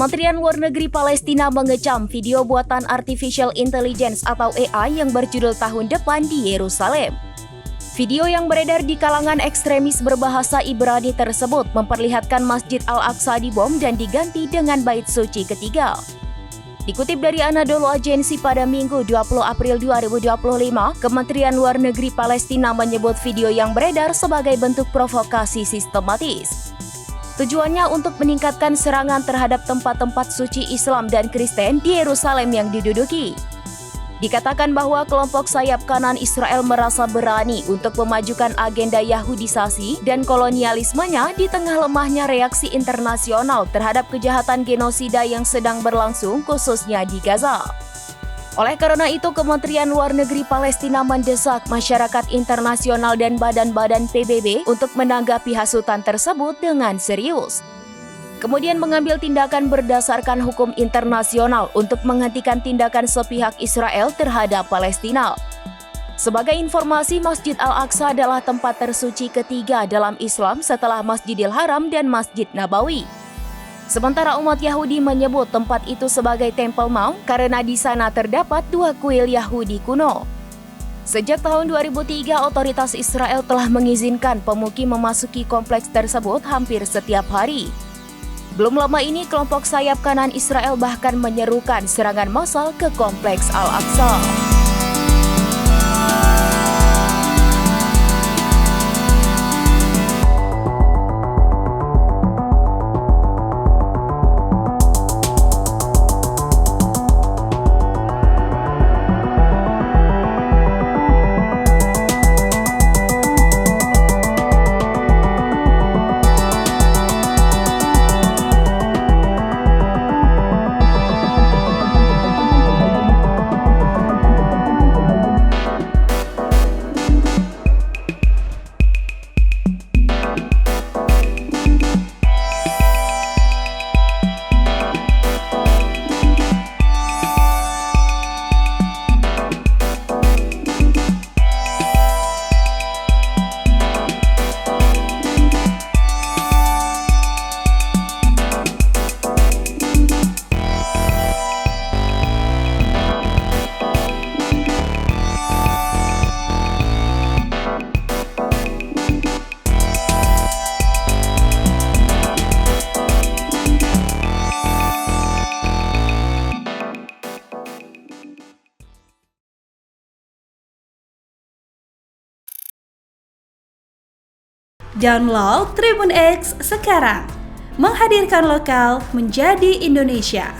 Kementerian Luar Negeri Palestina mengecam video buatan Artificial Intelligence atau AI yang berjudul Tahun Depan di Yerusalem. Video yang beredar di kalangan ekstremis berbahasa Ibrani tersebut memperlihatkan Masjid Al-Aqsa dibom dan diganti dengan Bait Suci ketiga. Dikutip dari Anadolu Agency pada Minggu 20 April 2025, Kementerian Luar Negeri Palestina menyebut video yang beredar sebagai bentuk provokasi sistematis. Tujuannya untuk meningkatkan serangan terhadap tempat-tempat suci Islam dan Kristen di Yerusalem yang diduduki. Dikatakan bahwa kelompok sayap kanan Israel merasa berani untuk memajukan agenda Yahudisasi dan kolonialismenya di tengah lemahnya reaksi internasional terhadap kejahatan genosida yang sedang berlangsung khususnya di Gaza. Oleh karena itu, Kementerian Luar Negeri Palestina mendesak masyarakat internasional dan badan-badan PBB untuk menanggapi hasutan tersebut dengan serius. Kemudian mengambil tindakan berdasarkan hukum internasional untuk menghentikan tindakan sepihak Israel terhadap Palestina. Sebagai informasi, Masjid Al-Aqsa adalah tempat tersuci ketiga dalam Islam setelah Masjidil Haram dan Masjid Nabawi. Sementara umat Yahudi menyebut tempat itu sebagai Temple Mount karena di sana terdapat dua kuil Yahudi kuno. Sejak tahun 2003, otoritas Israel telah mengizinkan pemukim memasuki kompleks tersebut hampir setiap hari. Belum lama ini, kelompok sayap kanan Israel bahkan menyerukan serangan massal ke kompleks Al-Aqsa. Download Tribun X sekarang, menghadirkan lokal menjadi Indonesia.